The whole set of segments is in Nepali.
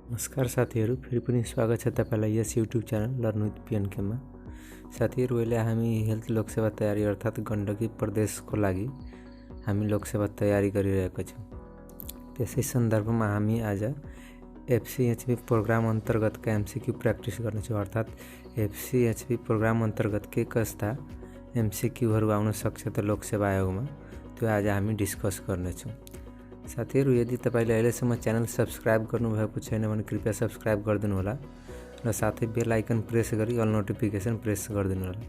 नमस्कार साथीहरू, फेरि पनि स्वागत छ तपाईँलाई यस युट्युब च्यानल लर्न विथ पिएनकेमा। साथीहरू, अहिले हामी हेल्थ लोकसेवा तयारी अर्थात् गण्डकी प्रदेशको लागि हामी लोकसेवा तयारी गरिरहेका छौँ। त्यसै सन्दर्भमा हामी आज एफसीएचबी प्रोग्राम अन्तर्गतका एमसीक्यू प्र्याक्टिस गर्नेछौँ। अर्थात् एफसीएचबी प्रोग्राम अन्तर्गत के कस्ता एमसीक्यूहरू आउन सक्छ त लोकसेवा आयोगमा, त्यो आज हामी डिस्कस गर्नेछौँ। साथीहरू, यदि तपाईँले अहिलेसम्म च्यानल सब्सक्राइब गर्नुभएको छैन भने कृपया सब्सक्राइब गरिदिनु होला र साथै बेल आइकन प्रेस गरी अल नोटिफिकेसन प्रेस गरिदिनु होला,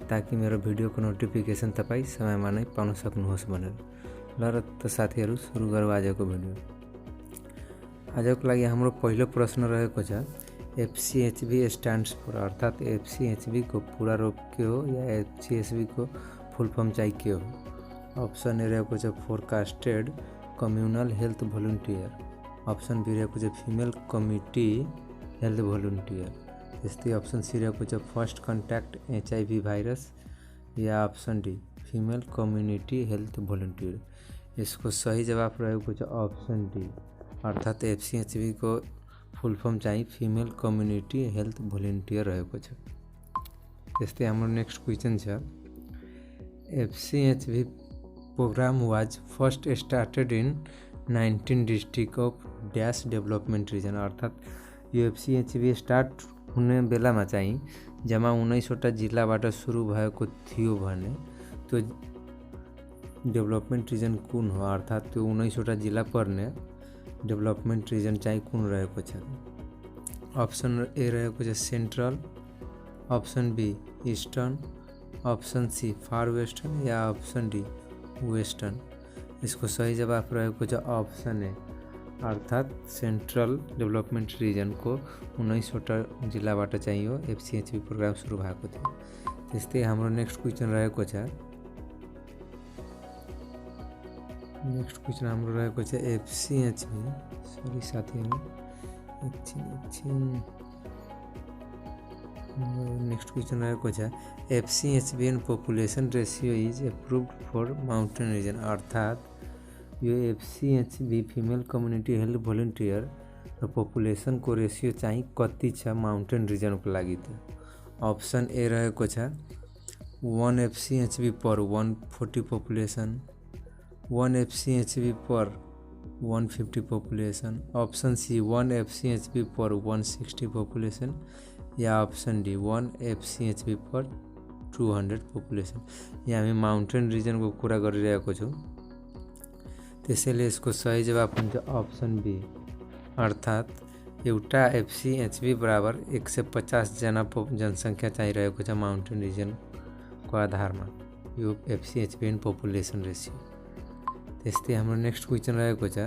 ताकि मेरो भिडियोको नोटिफिकेसन तपाईँ समयमा नै पाउन सक्नुहोस् भनेर। ल र त साथीहरू, सुरु गरौँ आजको भिडियो। आजको लागि हाम्रो पहिलो प्रश्न रहेको छ, एफसीएचबी स्ट्यान्ड्स फर, अर्थात् एफसीएचबी को पूरा रूप के हो या एफसीएचबी को फुल फर्म चाहिँ के हो। अप्सन ए रहेको छ forecasted communal health volunteer, option B रहेको छ फिमेल कमिटी हेल्थ भोलिन्टियर, त्यस्तै अप्सन सी रहेको छ फर्स्ट कन्ट्याक्ट एचआईभी भाइरस, या option D female community health volunteer. यसको सही जवाब रहेको छ अप्सन डी, अर्थात् एफसीएचबी को फुल फर्म चाहिँ फिमेल कम्युनिटी हेल्थ भोलिन्टियर रहेको छ। त्यस्तै हाम्रो नेक्स्ट क्वेसन छ, एफसीएचबी program was first started in 19 district of dash development region, अर्थात् यो एफसीएचबी स्टार्ट हुने बेलामा चाहिँ जम्मा 19वटा जिल्लाबाट सुरु भएको थियो भने त्यो डेभलपमेन्ट रिजन कुन हो, अर्थात् त्यो 19वटा जिल्ला पर्ने डेभलपमेन्ट रिजन चाहिँ कुन रहेको छ। अप्सन ए रहेको छ central, option B eastern, option C far western, या अप्सन डी वेस्टर्न। इसको सही जवाब रहेको छ अप्सन ए, अर्थात् सेन्ट्रल डेभलपमेन्ट रिजनको 19वटा जिल्लाबाट चाहिँ यो एफसीएचबी प्रोग्राम सुरु भएको थियो। त्यस्तै हाम्रो नेक्स्ट क्वेसन रहेको छ, हाम्रो रहेको छ एफसीएचबी, सरी साथीहरू एकछिन नेक्स्ट क्वेसन रहेको छ, FCHV and population ratio is approved for mountain region, अर्थात् यो FCHV female community health volunteer र पपुलेसनको रेसियो चाहिँ कति छ माउन्टेन रिजनको लागि त। अप्सन ए रहेको छ 1 एफसीएचबी पर 140 पपुलेसन, 1 एफसीएचबी पर 150 पपुलेसन, अप्सन सी 1 एफसीएचबी पर 160 पपुलेसन, या अप्सन डी 1 एफसीएचबी पर 200 पपुलेसन। यहाँ हामी माउन्टेन रिजनको कुरा गरिरहेको छौँ, त्यसैले यसको सही जवाब हुन्छ अप्सन बी, अर्थात् एउटा एफसीएचबी बराबर 150 जना जनसङ्ख्या चाहिरहेको छ माउन्टेन रिजनको आधारमा, यो एफसीएचबी एन्ड पपुलेसन रेसियो। त्यस्तै हाम्रो नेक्स्ट क्वेसन रहेको छ,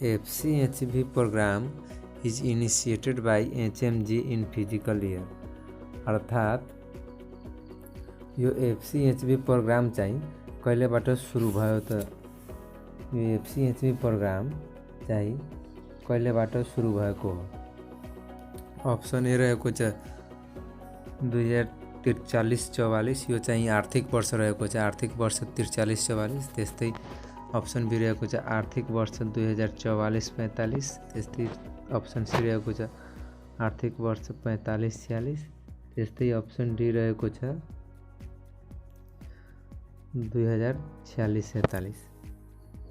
FCHV programme is initiated by HMG in physical year, अर्थात् यो एफसीएचबी प्रोग्राम चाहिँ कहिलेबाट सुरु भयो त। यो एफसीएचबी प्रोग्राम चाहिँ कहिलेबाट सुरु भएको हो। अप्सन ए रहेको छ 2043-44, यो चाहिँ आर्थिक वर्ष रहेको छ, आर्थिक वर्ष 43-44। त्यस्तै अप्सन बी रहेको छ आर्थिक वर्ष 2044-45, त्यस्तै अप्सन सी रहेको छ आर्थिक वर्ष 45-46, त्यस्तै अप्सन डी रहेको छ 2046-47।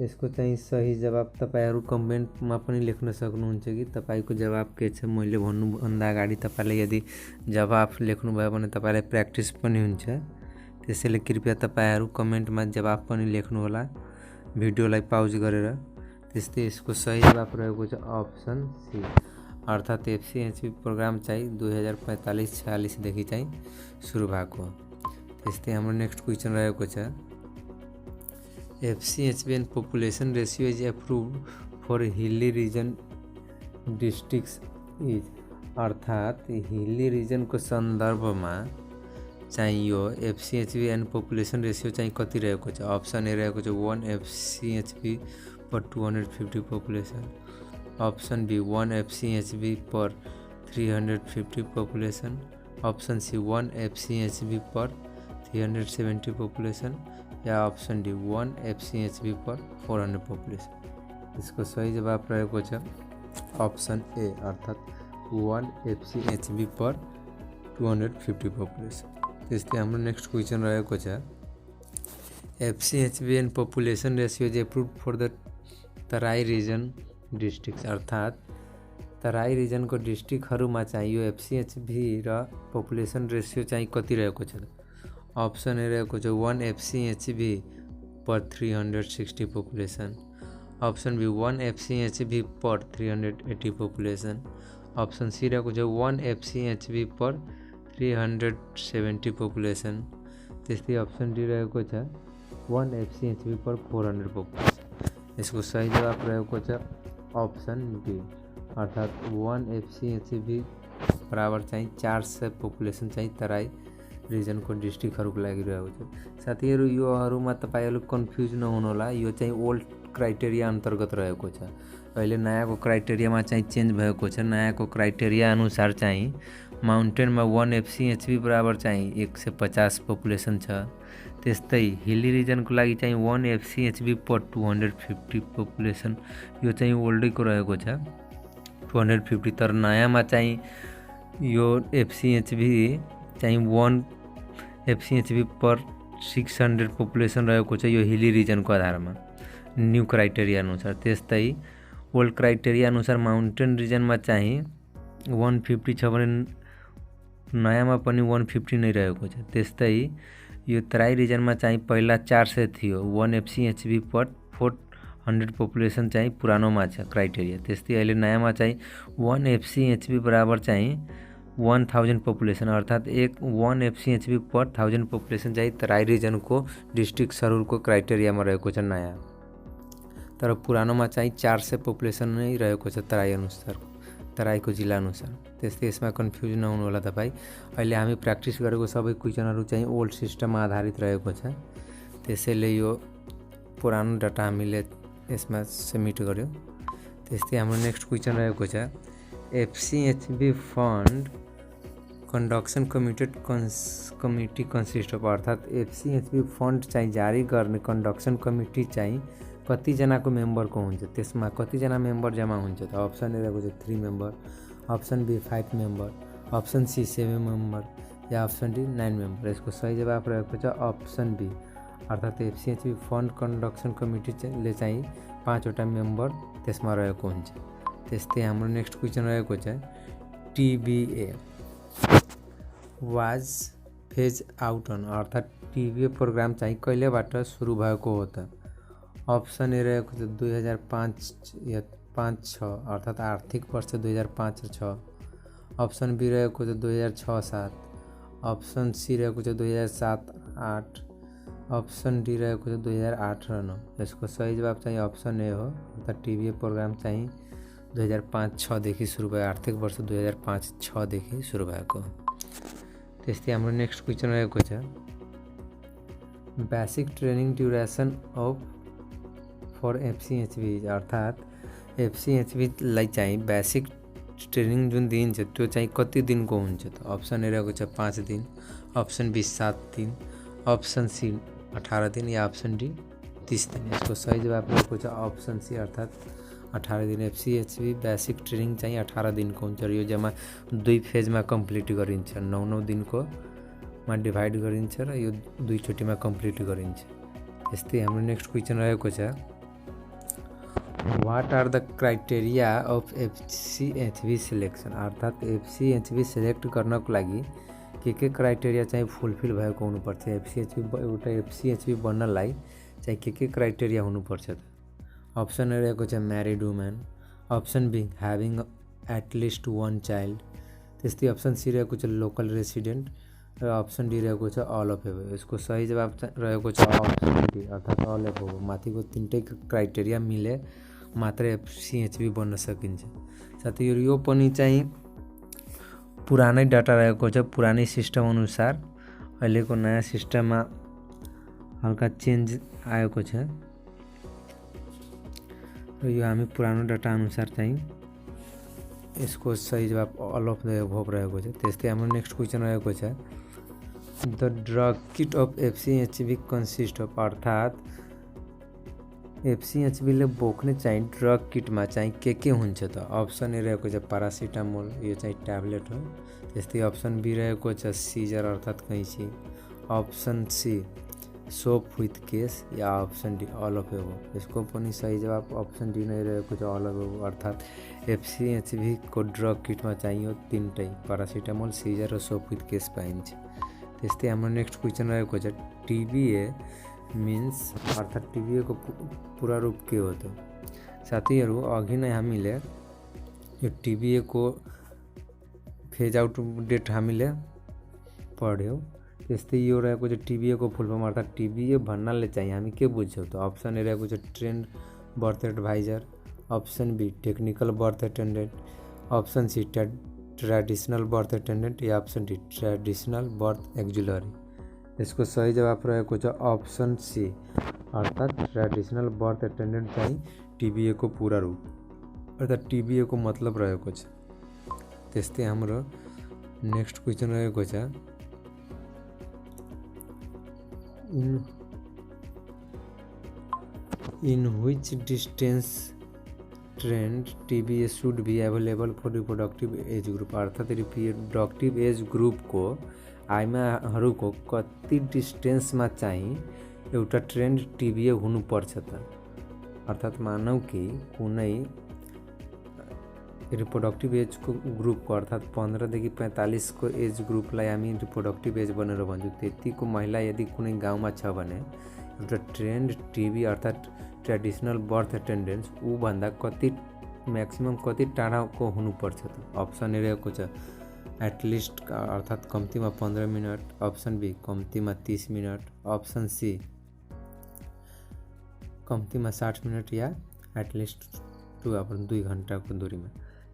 यसको चाहिँ सही जवाब तपाईँहरू कमेन्टमा पनि लेख्न सक्नुहुन्छ कि तपाईँको जवाब के छ। मैले भन्नुभन्दा अगाडि तपाईँले यदि जवाब लेख्नुभयो भने तपाईँलाई प्र्याक्टिस पनि हुन्छ, त्यसैले कृपया तपाईँहरू कमेन्टमा जवाब पनि लेख्नुहोला भिडियोलाई पाउज गरेर। त्यस्तै यसको सही जवाब रहेको छ अप्सन सी, अर्थात् एफसीएचबी प्रोग्राम चाहिँ 2045-46 देखि चाहिँ सुरु भएको हो। त्यस्तै हाम्रो नेक्स्ट क्वेसन रहेको छ, FCHV and population ratio is approved for hilly region districts is, अर्थात् हिल्ली रिजनको सन्दर्भमा चाहिँ यो एफसीएचबी एन्ड पपुलेसन रेसियो चाहिँ कति रहेको छ। अप्सन ए रहेको छ 1 FCHV per 250 population, option B 1 FCHV per 350 population, option C 1 FCHV per 370 population, या option D 1 FCHV per 400 population. इसको सही जवाब रहेको छ ऑप्सन ए अर्थात 1 FCHB पर 250 पॉपुलेशन। त्यसै हाम्रो नेक्स्ट क्वेश्चन रहेको छ FCHB and population ratio is approve for the Terai region district अर्थात तराई रिजनको डिस्ट्रिक्टहरूमा चाहिँ यो FCHB र पपुलेसन रेसियो चाहिँ कति रहेको छ। ऑप्शन ए रहेको छ 1 FCHB per 360 population. Option B 1 FCHB per 380 population. Option C रहेको छ 1 FCHB पर 370 पपुलेसन। त्यस्तै ऑप्शन डी रहेको छ 1 FCHB पर 400 पपुलेसन। यसको सही जवाब रहेको छ ऑप्शन बी अर्थात 1 FCHB बराबर चाहिँ 400 पपुलेसन चाहिँ तराई रिजनको डिस्ट्रिक्टहरूको लागि रहेको छ। साथीहरू योहरूमा तपाईँहरू कन्फ्युज नहुनुहोला, यो चाहिँ ओल्ड क्राइटेरिया अन्तर्गत रहेको छ। अहिले नयाँको क्राइटेरियामा चाहिँ चेन्ज भएको छ। नयाँको क्राइटेरिया अनुसार चाहिँ माउन्टेनमा 1 FCHB बराबर चाहिँ 150 पपुलेसन छ। त्यस्तै हिली रिजनको लागि चाहिँ 1 FCHB पर 250 पपुलेसन, यो चाहिँ ओल्डैको रहेको छ 250। तर नयाँमा चाहिँ यो FCHB चाहिँ 1 FCHB पर 600 पपुलेसन रहेको छ, यो हिली रिजनको आधारमा न्यू क्राइटेरिया अनुसार। त्यस्तै ओल्ड क्राइटेरिया अनुसार माउन्टेन रिजनमा चाहिँ 150 छ भने नयाँमा पनि 150 नै रहेको छ। त्यस्तै यो तराई रिजनमा चाहिँ पहिला 400 थियो, 1 FCHB पर 400 पपुलेसन चाहिँ पुरानोमा छ क्राइटेरिया। त्यस्तै अहिले नयाँमा चाहिँ 1 FCHB बराबर चाहिँ 1000 पपुलेसन अर्थात 1 FCHB पर 1000 पपुलेसन चाहिँ तराई रिजनको डिस्ट्रिक्टहरूको क्राइटेरियामा रहेको छ नयाँ। तर पुरानोमा चाहिँ 400 पपुलेसन नै रहेको छ तराई अनुसार, तराईको जिल्ला अनुसार। त्यस्तै यसमा कन्फ्युज नहुनु होला तपाईँ। अहिले हामी प्र्याक्टिस गरेको सबै क्वेसनहरू चाहिँ ओल्ड सिस्टममा आधारित रहेको छ, त्यसैले यो पुरानो डाटा हामीले यसमा सबमिट गर्यो। त्यस्तै हाम्रो नेक्स्ट क्वेसन रहेको छ FCHB fund conduction committee consist of अर्थात FCHB फन्ड चाहिँ जारी गर्ने कन्डक्सन कमिटी चाहिँ कतिजनाको मेम्बरको हुन्छ, त्यसमा कतिजना मेम्बर जम्मा हुन्छ त। अप्सन ए रहेको छ 3 member, option B 5 member, option C 7 member या अप्सन डी 9 मेम्बर। यसको सही जवाब रहेको छ अप्सन बी अर्थात FCHB फन्ड कन्डक्सन कमिटीले चाहिँ 5वटा मेम्बर त्यसमा रहेको हुन्छ। त्यस्तै हाम्रो नेक्स्ट क्वेसन रहेको छ TBA was phase out on अर्थात TBA प्रोग्राम चाहिँ कहिलेबाट सुरु भएको हो त। अप्सन ए रहेको छ 2005 या 5-6 अर्थात आर्थिक वर्ष 2005-6। अप्सन बी रहेको छ 2006-7। अप्सन सी रहेको छ 2007-8। अप्सन डी रहेको छ 2008-9। यसको सही जवाब चाहिँ अप्सन ए हो अर्थात TBA प्रोग्राम चाहिँ 2005-6 देखि सुरु भयो, आर्थिक वर्ष 2005-6 देखि सुरु भएको। त्यस्तै हाम्रो नेक्स्ट क्वेसन रहेको छ basic training duration of for FCHB अर्थात FCHB लाई चाहिँ बेसिक ट्रेनिङ जुन दिन्छ त्यो चाहिँ कति दिनको हुन्छ त। अप्सन ए रहेको छ 5 दिन, अप्सन बी 7 दिन, अप्सन सी 18 दिन या अप्सन डी 30 दिन। यसको सही जवाब रहेको छ अप्सन सी अर्थात 18 दिन। FCHB बेसिक ट्रेनिङ चाहिँ 18 दिनको हुन्छ र यो जम्मा 2 फेजमा कम्प्लिट गरिन्छ, 9-9 दिनको मा डिभाइड गरिन्छ र यो 2 चोटिमा कम्प्लिट गरिन्छ। त्यस्तै हाम्रो नेक्स्ट क्वेसन रहेको छ what are the criteria of FCHB selection अर्थात FCHB सिलेक्ट गर्नको लागि के क्राइटेरिया चाहिँ फुलफिल भएको हुनुपर्छ। एउटा FCHB बन्नलाई चाहिँ के क्राइटेरिया हुनुपर्छ त। अप्सन ए रहेको छ married women, option B having at least 1 child. त्यस्तै अप्सन सी रहेको छ लोकल रेसिडेन्ट र अप्सन डी रहेको छ अल अफ एभव। यसको सही जवाब रहेको छ अप्सन डी अर्थात अल अफ एभव। माथिको 3टै क्राइटेरिया मिले मात्र FCHB बन्न सकिन्छ। साथै यो पनि चाहिँ पुरानै डाटा रहेको छ, पुरानै सिस्टम अनुसार। अहिलेको नयाँ सिस्टममा हल्का चेन्ज आएको छ र यो हामी पुरानो डाटा अनुसार चाहिँ यसको सही जवाब अल अफ द एभव रहेको छ। त्यस्तै हाम्रो नेक्स्ट क्वेसन रहेको छ the drug kit of FCHB consist of अर्थात एफसीएचबीले बोक्ने चाहिँ ड्रग किटमा चाहिँ के हुन्छ त अप्सन ए रहेको छ पारासिटामोल, यो चाहिँ ट्याब्लेट हो। त्यस्तै अप्सन बी रहेको छ सिजर अर्थात् कैँची, option C soap with case या option D all of above. यसको पनि सही जवाब अप्सन डी नै रहेको छ अल अफ एबोभ, अर्थात् एफसीएचबीको ड्रग किटमा चाहिँ यो तिनटै पारासिटामोल, सिजर र सोप विथ केस पाइन्छ। त्यस्तै हाम्रो नेक्स्ट क्वेसन रहेको छ टिबिए मिन्स अर्थात् टिबिएको पूरा रूप के हो त। साथीहरू अघि नै हामीले यो टिबिएको फेज आउट डेट हामीले पढ्यौँ। त्यस्तै यो रहेको छ टिबिएको फुल फर्म अर्थात् टिबिए भन्नाले चाहिँ हामी के बुझ्छौँ त। अप्सन ए रहेको छ trained birth adviser, option B technical birth attendant, option C traditional birth attendant या option D traditional birth auxiliary. यसको सही जवाब रहेको छ अप्सन सी अर्थात् ट्रेडिसनल बर्थ एटेन्डेन्ट चाहिँ टिबिएको पूरा रूप अर्थात् टिबिएको मतलब रहेको छ। त्यस्तै हाम्रो नेक्स्ट क्वेसन रहेको छ in which distance trained TBA should be available for reproductive age group, अर्थात् रिप्रोडक्टिभ एज ग्रुपको आइमाहरूको कति डिस्टेन्समा चाहिँ एउटा ट्रेन्ड टिबिए हुनुपर्छ त। अर्थात् मानौ कि कुनै रिप्रोडक्टिभ एजको ग्रुपको अर्थात् 15 देखि 45 को एज ग्रुपलाई हामी रिप्रोडक्टिभ एज भनेर भन्छौँ। त्यतिको महिला यदि कुनै गाउँमा छ भने एउटा ट्रेन्ड टिबी अर्थात् ट्रेडिसनल बर्थ एटेन्डेन्स ऊ भन्दा कति म्याक्सिमम कति टाढाको हुनुपर्छ त। अप्सन ए रहेको छ एटलिस्ट अर्थात् कम्तीमा 15 मिनट, अप्सन बी कम्तीमा 30 मिनट, अप्सन सी कम्तीमा 60 मिनट या एटलिस्ट 2 घन्टाको दूरीमा।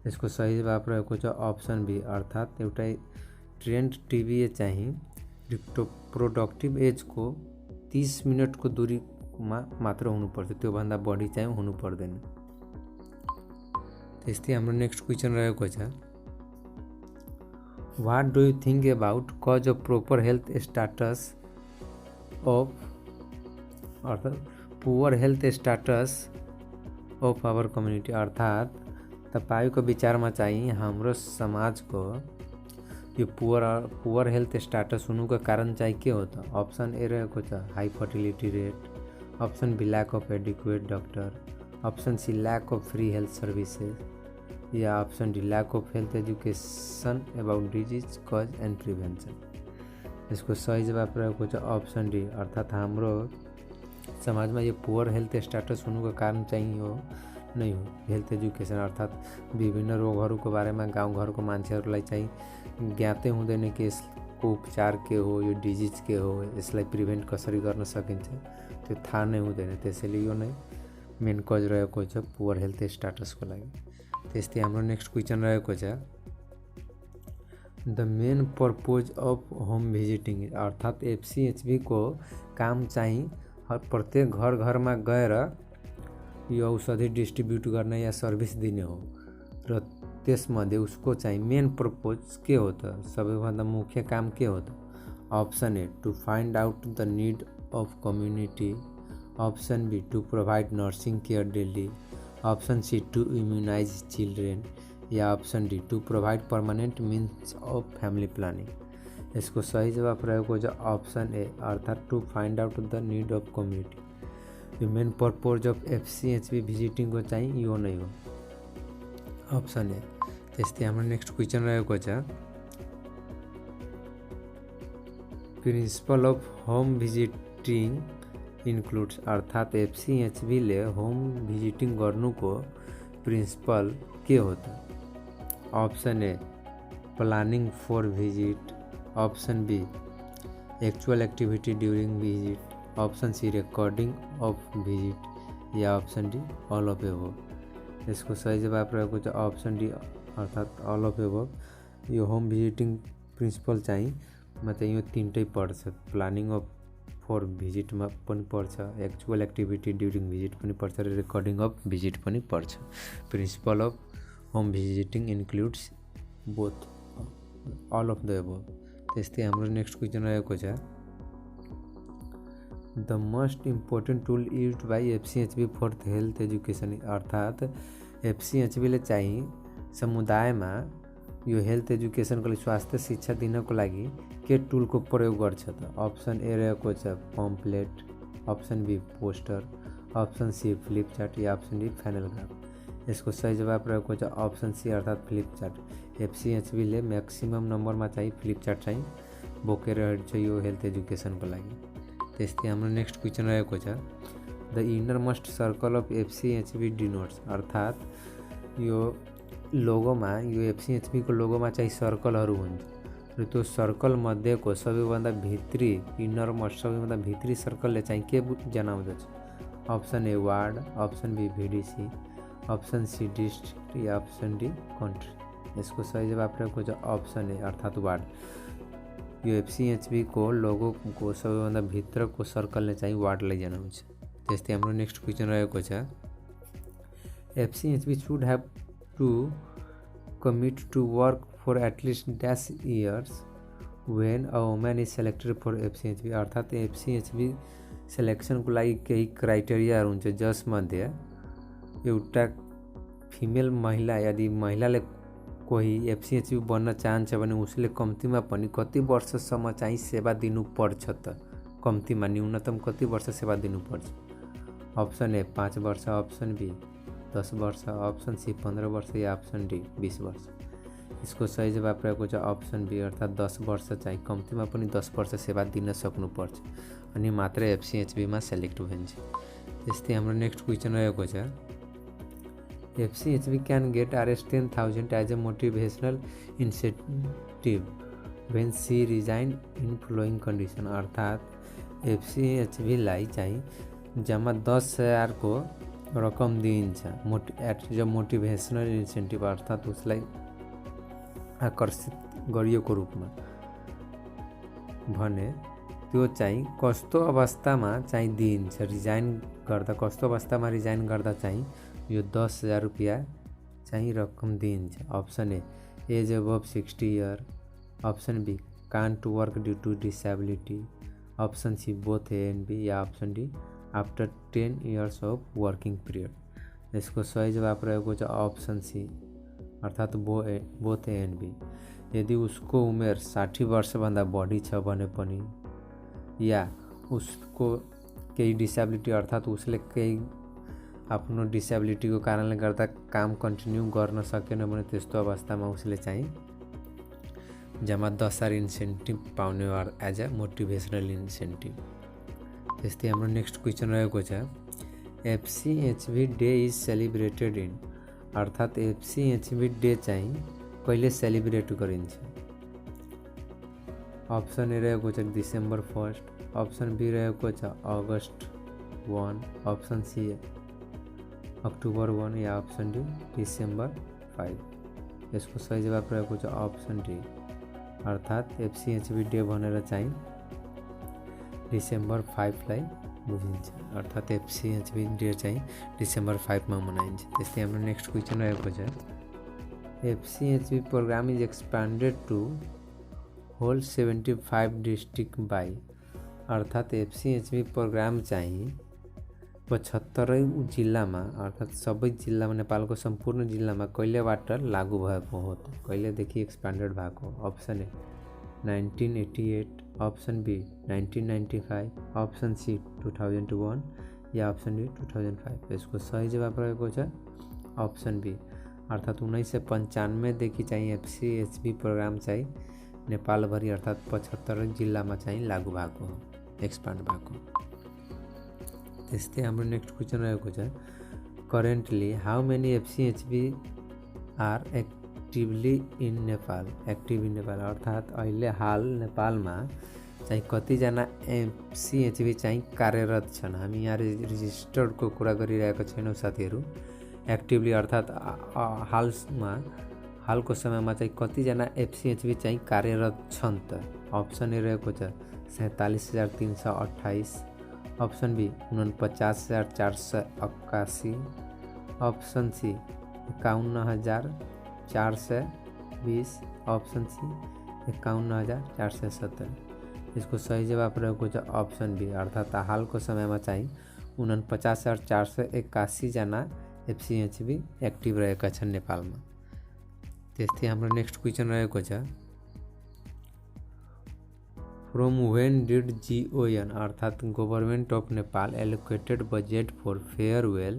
यसको सही जवाब रहेको छ अप्सन बी अर्थात् एउटा ट्रेन्ड टिबिए चाहिँ रिप्रोडक्टिभ एजको 30 मिनटको दूरीमा मात्र हुनुपर्छ, त्योभन्दा बढी चाहिँ हुनु पर्दैन। त्यस्तै हाम्रो नेक्स्ट क्वेसन रहेको छ What do you think about cause of proper health status of अर्थात् poor health status of our community, अर्थात् तपाईँको विचारमा चाहिँ हाम्रो समाजको यो पुअर हेल्थ स्टाटस हुनुको कारण चाहिँ के हो त। अप्सन ए रहेको छ high fertility rate, option B lack of adequate doctor, option C lack of free health services या option D lack of health education about disease cause and prevention. यसको सही जवाब रहेको छ अप्सन डी अर्थात् हाम्रो समाजमा यो पुअर हेल्थ स्टाटस हुनुको कारण चाहिँ हो नै हो हेल्थ एजुकेसन, अर्थात् विभिन्न रोगहरूको बारेमा गाउँघरको मान्छेहरूलाई चाहिँ ज्ञातै हुँदैन कि यसको उपचार के हो, यो डिजिज के हो, यसलाई प्रिभेन्ट कसरी गर्न सकिन्छ त्यो थाहा नै हुँदैन। त्यसैले यो नै मेन कज रहेको छ पुअर हेल्थ स्टाटसको लागि। त्यस्तै हाम्रो नेक्स्ट क्वेसन रहेको छ the main purpose of home visiting, अर्थात् एफसीएचबीको काम चाहिँ प्रत्येक घरमा गएर यो औषधि डिस्ट्रिब्युट गर्ने या सर्भिस दिने हो र त्यसमध्ये उसको चाहिँ मेन पर्पोज के हो त, सबैभन्दा मुख्य काम के हो त। Option A to find out the need of community, option B to provide nursing care daily, option C to immunize children या option D to provide permanent means of family planning. यसको सही जवाब रहेको छ अप्सन ए अर्थात् to find out the need of community. यो मेन पर्पोज अफ एफसीएचबी भिजिटिङको चाहिँ यो नै हो अप्सन ए। त्यस्तै हाम्रो नेक्स्ट क्वेसन रहेको छ principle of home visiting includes, अर्थात् एफसीएचबीले होम भिजिटिङ गर्नुको प्रिन्सिपल के हो त। Option A planning for visit, option B actual activity during visit, option C recording of visit या option D all of above. यसको सही जवाब रहेको छ अप्सन डी अर्थात् अल अफ एबोभ। यो होम भिजिटिङ प्रिन्सिपल चाहिँ मतलब यो तिनटै पर्छ, प्लानिङ अफ फर भिजिटमा पनि पर्छ, एक्चुअल एक्टिभिटी ड्युरिङ भिजिट पनि पर्छ र रेकर्डिङ अफ भिजिट पनि पर्छ। Principle of home visiting includes both all of the above. त्यस्तै हाम्रो नेक्स्ट क्वेसन रहेको छ the most important tool used by FCHV for health education अर्थात एफसीएचबीले चाहिँ समुदायमा यो हेल्थ एजुकेसनको लागि स्वास्थ्य शिक्षा दिनको लागि के टुलको प्रयोग गर्छ त अप्सन ए रहेको छ pamphlet, option B poster, option C flip chart या अप्सन डी प्यानल ग्राफ। यसको सही जवाब रहेको छ अप्सन सी अर्थात् फ्लिप चार्ट। एफसीएचबीले म्याक्सिमम नम्बरमा चाहिँ फ्लिप चार्ट चाहिँ बोकेर हिँड्छ यो हेल्थ एजुकेसनको लागि। त्यस्तै हाम्रो नेक्स्ट क्वेसन रहेको छ the inner most circle of FCHV denotes अर्थात् यो लोगोमा यो एफसीएचबीको लोगोमा चाहिँ सर्कलहरू हुन्छ र त्यो सर्कल मध्येको सबैभन्दा भित्री इनर मोस्ट सबैभन्दा भित्री सर्कलले चाहिँ के जनाउँदछ option A ward, option B VDC, option C district या अप्सन डी कन्ट्री। यसको सही जवाब रहेको छ अप्सन ए अर्थात् वार्ड। यो एफसीएचबीको लोगोको सबैभन्दा भित्रको सर्कलले चाहिँ वार्डलाई जनाउँछ। त्यस्तै हाम्रो नेक्स्ट क्वेसन रहेको छ FCHV should have to commit to work for at least dash years when a woman is selected for FCHV अर्थात् एफसीएचबी सेलेक्सनको लागि केही क्राइटेरियाहरू हुन्छ जसमध्ये एउटा फिमेल महिला यदि महिलाले कोही एफसीएचबी बन्न चाहन्छ भने उसले कम्तीमा पनि कति वर्षसम्म चाहिँ सेवा दिनुपर्छ त कम्तीमा न्यूनतम कति वर्ष सेवा दिनुपर्छ अप्सन ए 5 वर्ष, अप्सन बी 10 वर्ष, अप्सन सी 15 वर्ष या अप्सन डी 20 वर्ष। यसको सही जवाब रहेको छ अप्सन बी अर्थात् 10 वर्ष चाहिँ कम्तीमा पनि 10 वर्ष सेवा दिन सक्नुपर्छ अनि मात्र एफसीएचबीमा सेलेक्ट हुन्छ। त्यस्तै हाम्रो नेक्स्ट क्वेसन रहेको छ FCHV can get RS 10,000 as a motivational incentive when she resign in following condition अर्थात् एफसीएचबीलाई चाहिँ जम्मा 10,000 को रकम दिइन्छ एज अ मोटिभेसनल इन्सेन्टिभ अर्थात् उसलाई आकर्षित गरिएको रूपमा भने त्यो चाहिँ कस्तो अवस्थामा चाहिँ दिइन्छ रिजाइन गर्दा कस्तो अवस्थामा रिजाइन गर्दा चाहिँ यो 10,000 रुपियाँ चाहिँ रकम दिइन्छ option A age above 60 year, option B can't work due to disability, option C both A and B या option D after 10 years of working period. यसको सही जवाब रहेको छ अप्सन सी अर्थात् बोथ ए एन्ड बी। यदि उसको उमेर 60 वर्षभन्दा बढी छ भने पनि या उसको केही डिसेबिलिटी अर्थात् उसले केही आफ्नो डिसेबिलिटीको कारणले गर्दा काम कन्टिन्यू गर्न सकेन भने त्यस्तो अवस्थामा उसले चाहिँ जम्मा 10,000 इन्सेन्टिभ पाउने एज अ मोटिभेसनल इन्सेन्टिभ। त्यस्तै हाम्रो नेक्स्ट क्वेसन रहेको छ एफसीएचबी डे इज सेलिब्रेटेड इन अर्थात् एफसीएचबी डे चाहिँ कहिले सेलिब्रेट गरिन्छ अप्सन ए रहेको छ डिसेम्बर 1, अप्सन बी रहेको छ अगस्त 1, अप्सन सी अक्टोबर 1 या अप्सन डी डिसेम्बर 5। यसको सही जवाब रहेको छ अप्सन डी अर्थात् एफसीएचबी डे भनेर चाहिँ डिसेम्बर 5 लाई बुझिन्छ अर्थात् एफसीएचबी डे चाहिँ डिसेम्बर 5 मा मनाइन्छ। त्यस्तै हाम्रो नेक्स्ट क्वेसन रहेको छ FCHV programme is expanded to whole 75 district by अर्थात् एफसीएचबी प्रोग्राम चाहिँ 75 जिल्लामा अर्थात् सबै जिल्लामा नेपालको सम्पूर्ण जिल्लामा कहिलेबाट लागू भएको हो त कहिलेदेखि एक्सपान्डेड भएको option A 1988, option B 1995, option C 2001 या अप्सन डी 2005। यसको सही जवाब रहेको छ अप्सन बी अर्थात् 1995 देखि चाहिँ एफसीएचबी प्रोग्राम चाहिँ नेपालभरि अर्थात् 75 जिल्लामा चाहिँ लागू भएको हो एक्सपान्ड भएको। त्यस्तै हाम्रो नेक्स्ट क्वेसन रहेको छ currently how many FCHV are actively in Nepal अर्थात् अहिले हाल नेपालमा चाहिँ कतिजना एफसीएचबी चाहिँ कार्यरत छन्। हामी यहाँ रेजिस्टर्डको कुरा गरिरहेका छैनौँ साथीहरू एक्टिभली अर्थात् हालको समयमा चाहिँ कतिजना एफसीएचबी चाहिँ कार्यरत छन् त अप्सन ए रहेको छ 47,328, option B 49,481, option C 51,420, option C 51,470। यसको सही जवाब रहेको छ अप्सन बी, अर्थात् हालको समयमा चाहिँ 49,481 जना एफसीएचबी एक्टिभ रहेका छन् नेपालमा। त्यस्तै हाम्रो नेक्स्ट क्वेसन रहेको छ फ्रम व्हेन डिड GON अर्थात् government of Nepal allocated budget for farewell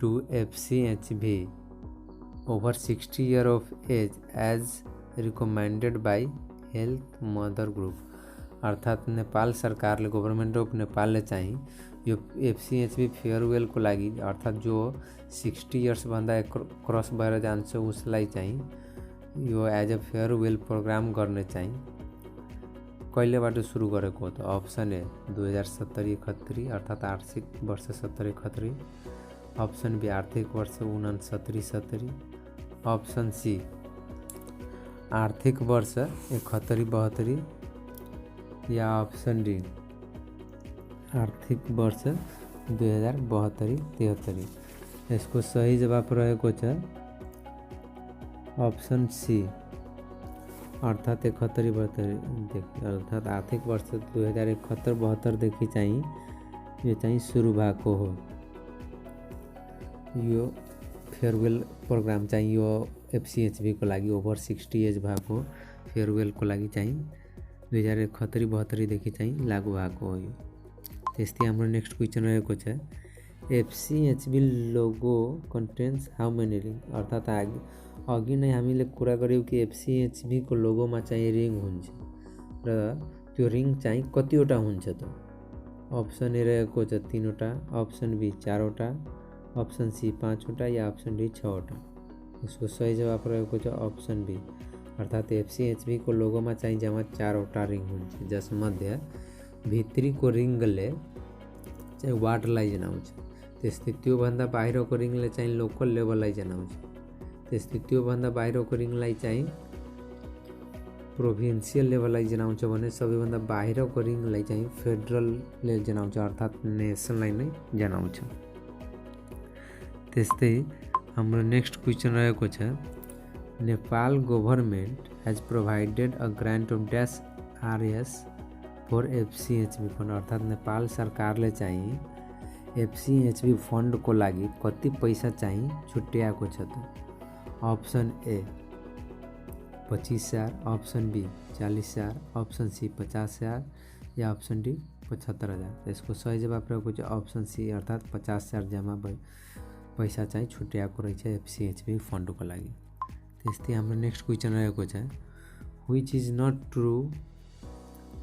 to FCHV over 60 year of age age recommended by health mother group. अर्थात् नेपाल सरकारले गभर्नमेन्ट अफ नेपालले चाहिँ यो FCHV फेयरवेलको लागि अर्थात् जो 60 इयर्सभन्दा क्रस भएर जान्छ उसलाई चाहिँ यो एज अ फेयरवेल प्रोग्राम गर्ने चाहिँ कहिलेबाट सुरु गरेको हो त? अप्सन ए 2070-71 अर्थात् आर्थिक वर्ष 70-71, अप्सन बी आर्थिक वर्ष 69-70, अप्सन सी आर्थिक वर्ष 71-72 या अप्सन डी आर्थिक वर्ष 2072-73। यसको सही जवाब रहेको छ अप्सन सी अर्थात् 71-72 अर्थात् आर्थिक वर्ष 2071-72 देखि चाहिँ यो चाहिँ सुरु भएको हो। यो फेयरवेल प्रोग्राम चाहिँ यो FCHV को लागि ओभर 60 एज भएको फेयरवेलको लागि चाहिँ 2071-72 देखि चाहिँ लागू भएको हो यो। त्यस्तै हाम्रो नेक्स्ट क्वेसन रहेको छ FCHV logo contents how many ring, अर्थात् अघि नै हामीले कुरा गऱ्यौँ कि FCHV को लोगोमा चाहिँ रिङ हुन्छ र त्यो रिङ चाहिँ कतिवटा हुन्छ त? अप्सन ए रहेको छ 3वटा, अप्सन बी 4वटा, अप्सन सी 5वटा या अप्सन डी 6वटा। यसको सही जवाब रहेको छ अप्सन बी, अर्थात् FCHV को लोगोमा चाहिँ जम्मा 4वटा रिङ हुन्छ जसमध्ये भित्रीको रिङले चाहिँ वार्डलाई जनाउँछ, त्यस्तै त्योभन्दा बाहिरको रिङले चाहिँ लोकल लेभललाई जनाउँछ, त्यस्तै त्योभन्दा बाहिरको रिङलाई चाहिँ प्रोभिन्सियल लेभललाई जनाउँछ भने सबैभन्दा बाहिरको रिङलाई चाहिँ फेडरलले जनाउँछ अर्थात् नेसनलाई नै जनाउँछ। त्यस्तै हाम्रो नेक्स्ट क्वेसन रहेको छ Nepal government has provided a grant of dash RS for FCHV fund, अर्थात् नेपाल सरकारले चाहिँ FCHV फन्डको लागि कति पैसा चाहिँ छुट्याएको छ त? Option A 25,000, option B 40,000, option C 50,000 या अप्सन डी 75,000। यसको सही जवाब रहेको छ अप्सन सी अर्थात् 50,000 जम्मा पैसा चाहिँ छुट्याएको रहेछ FCHV फन्डको लागि। त्यस्तै हाम्रो नेक्स्ट क्वेसन रहेको छ which is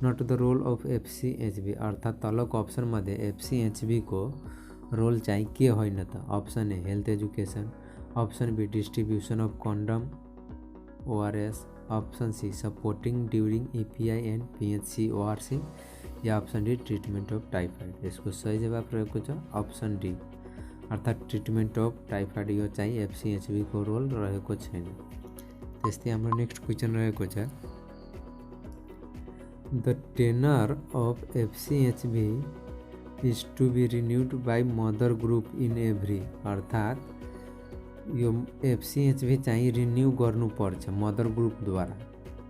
not the role of FCHV, अर्थात् तलको अप्सनमध्ये FCHV को रोल चाहिँ के होइन त? Option A health education, option B distribution of condom ORS, option C supporting during EPI and PHC ORC या option D treatment of typhoid. यसको सही जवाब रहेको छ अप्सन डी अर्थात् ट्रिटमेन्ट अफ टाइफाइड यो चाहिँ FCHV को रोल रहेको छैन। त्यस्तै हाम्रो नेक्स्ट क्वेसन रहेको छ the tenure of FCHV is to be renewed by mother group in every, अर्थात् यो FCHV चाहिँ रिन्यू गर्नुपर्छ मदर ग्रुपद्वारा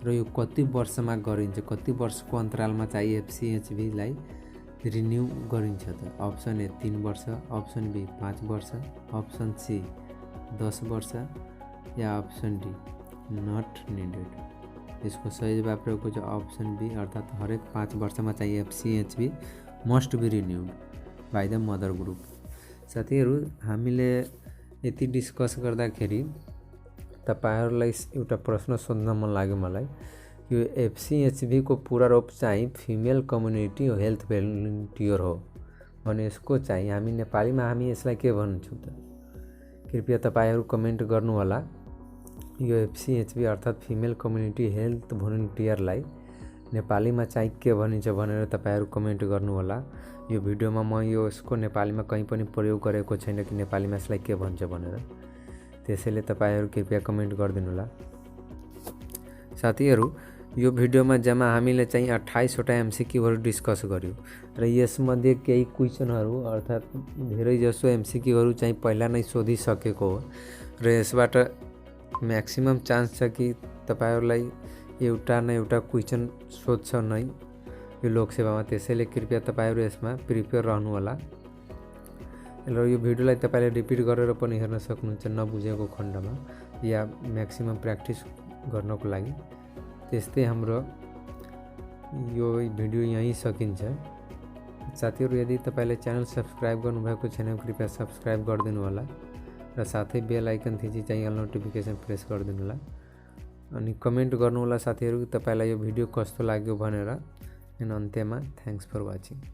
र यो कति वर्षमा गरिन्छ, कति वर्षको अन्तरालमा चाहिँ FCHV लाई रिन्यू गरिन्छ त? अप्सन ए 3 वर्ष, अप्सन बी 5 वर्ष, अप्सन सी 10 वर्ष या अप्सन डी नट निडेड। यसको सही जवाब रहेको छ अप्सन बी अर्थात् हरेक 5 वर्षमा चाहिँ FCHV must be renewed by the mother group. साथीहरू हामीले यति डिस्कस गर्दाखेरि तपाईहरुलाई एउटा प्रश्न सोध्न मन लाग्यो मलाई। यो FCHV को पूरा रूप चाहिँ फिमेल कम्युनिटी हेल्थ भोलन्टियर हो भने यसको चाहिँ हामी नेपालीमा हामी यसलाई के भन्छौँ त? कृपया तपाईहरु कमेन्ट गर्नु होला। यो FCHV अर्थात् फिमेल कम्युनिटी हेल्थ भोलन्टियरलाई नेपालीमा चाहिँ के भनिन्छ भनेर तपाईहरु कमेन्ट गर्नु होला। यो भिडियोमा म यसको नेपालीमा कहीं पनि प्रयोग गरेको छैन कि नेपालीमा यसलाई के भन्छ भनेर, त्यसैले तपाईहरु कृपया कमेन्ट गरिदिनु होला। साथीहरु यो भिडियोमा जम्मा हामीले चाहिँ 28 वटा MCQहरु डिस्कस गर्यौं र यसमध्ये केही क्वेशनहरु अर्थात् धेरै जसो MCQहरु चाहिँ पहिला नै सोधिसकेको हो र यसबाट म्याक्सिमम चान्स छ कि तपाईहरुलाई एउटा न एउटा क्वेसन सोध्छ नै यो लोकसेवामा। त्यसैले कृपया तपाईँहरू यसमा प्रिपेयर रहनुहोला र यो भिडियोलाई तपाईँले रिपिट गरेर पनि हेर्न सक्नुहुन्छ नबुझेको खण्डमा या म्याक्सिमम प्र्याक्टिस गर्नको लागि। त्यस्तै हाम्रो यो भिडियो यहीँ सकिन्छ। साथीहरू, यदि तपाईँले च्यानल सब्सक्राइब गर्नुभएको छैन कृपया सब्सक्राइब गरिदिनु होला र साथै बेल आइकन थिची चाहिँ अल नोटिफिकेसन प्रेस गरिदिनु होला। अनि कमेन्ट गर्नुहोला साथीहरू तपाईँलाई यो भिडियो कस्तो लाग्यो भनेर। अनि अन्त्यमा थ्याङ्क्स फर वाचिङ।